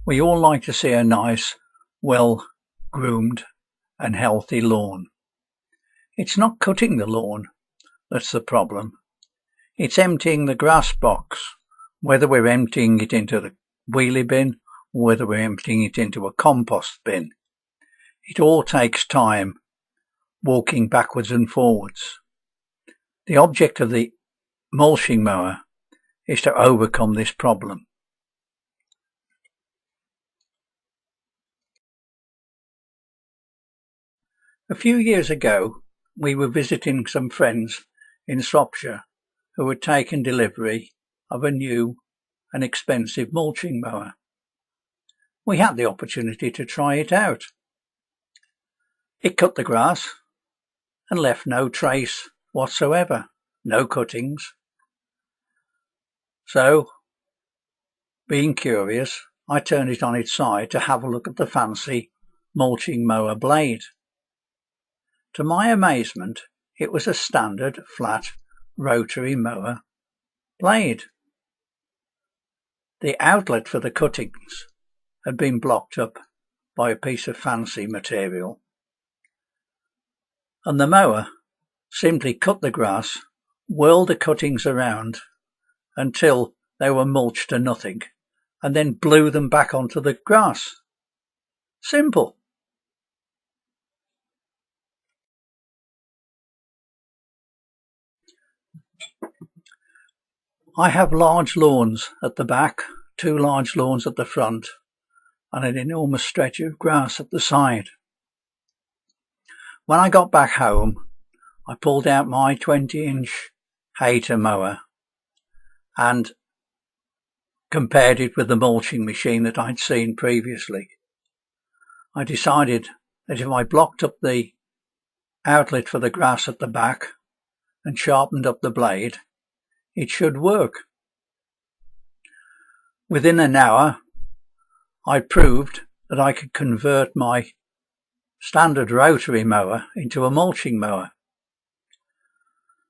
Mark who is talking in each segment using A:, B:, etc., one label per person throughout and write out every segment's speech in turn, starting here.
A: We all like to see a nice, well-groomed and healthy lawn. It's not cutting the lawn that's the problem. It's emptying the grass box, whether we're emptying it into the wheelie bin or whether we're emptying it into a compost bin. It all takes time, walking backwards and forwards. The object of the mulching mower is to overcome this problem. A few years ago, we were visiting some friends in Shropshire who had taken delivery of a new and expensive mulching mower. We had the opportunity to try it out. It cut the grass and left no trace whatsoever, no cuttings. So, being curious, I turned it on its side to have a look at the fancy mulching mower blade. To my amazement, it was a standard flat rotary mower blade. The outlet for the cuttings had been blocked up by a piece of fancy material, and the mower simply cut the grass, whirled the cuttings around until they were mulched to nothing, and then blew them back onto the grass. Simple. I have large lawns at the back, 2 large lawns at the front, and an enormous stretch of grass at the side. When I got back home, I pulled out my 20-inch Hater mower and compared it with the mulching machine that I'd seen previously. I decided that if I blocked up the outlet for the grass at the back and sharpened up the blade, it should work. Within an hour, I proved that I could convert my standard rotary mower into a mulching mower.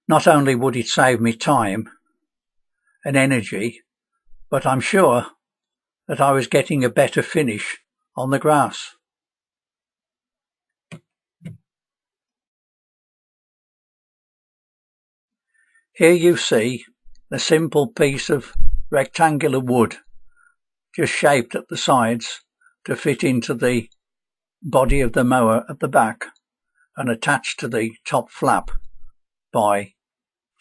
A: Not only would it save me time and energy, but I'm sure that I was getting a better finish on the grass. Here you see a simple piece of rectangular wood, just shaped at the sides to fit into the body of the mower at the back and attached to the top flap by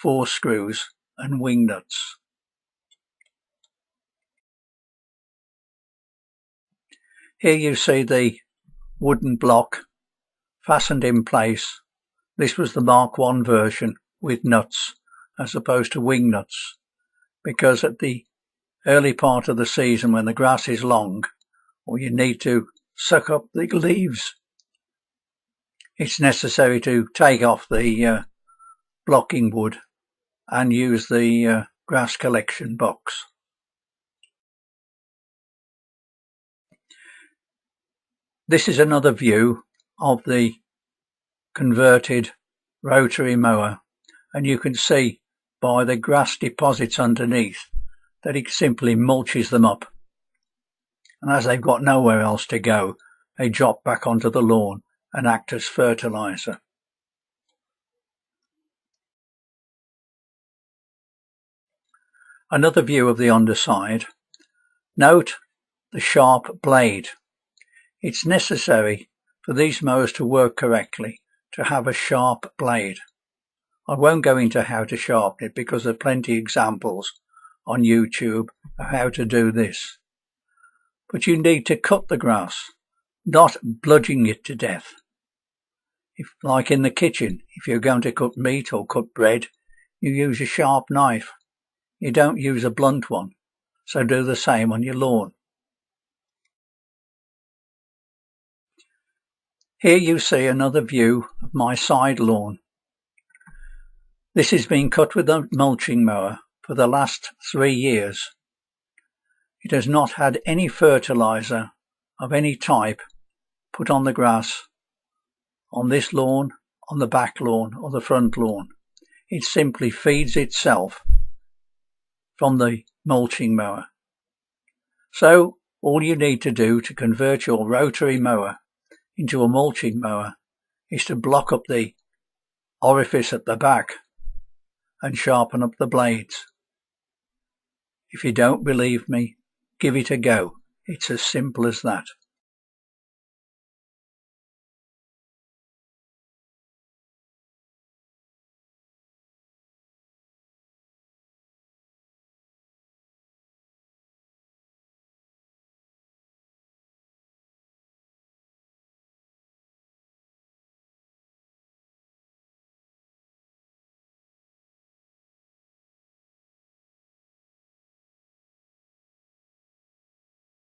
A: 4 screws and wing nuts. Here you see the wooden block fastened in place. This was the Mark I version with nuts as opposed to wing nuts, because at the early part of the season when the grass is long, or you need to suck up the leaves, it's necessary to take off the blocking wood and use the grass collection box. This is another view of the converted rotary mower, and you can see by the grass deposits underneath that it simply mulches them up, and as they've got nowhere else to go, they drop back onto the lawn and act as fertilizer. Another view of the underside. Note the sharp blade. It's necessary for these mowers to work correctly to have a sharp blade. I won't go into how to sharpen it because there are plenty of examples on YouTube of how to do this. But you need to cut the grass, not bludgeon it to death. Like in the kitchen, if you're going to cut meat or cut bread, you use a sharp knife. You don't use a blunt one, so do the same on your lawn. Here you see another view of my side lawn. This has been cut with a mulching mower for the last 3 years. It has not had any fertilizer of any type put on the grass on this lawn, on the back lawn or the front lawn. It simply feeds itself from the mulching mower. So All you need to do to convert your rotary mower into a mulching mower is to block up the orifice at the back and sharpen up the blades. If you don't believe me, give it a go. It's as simple as that.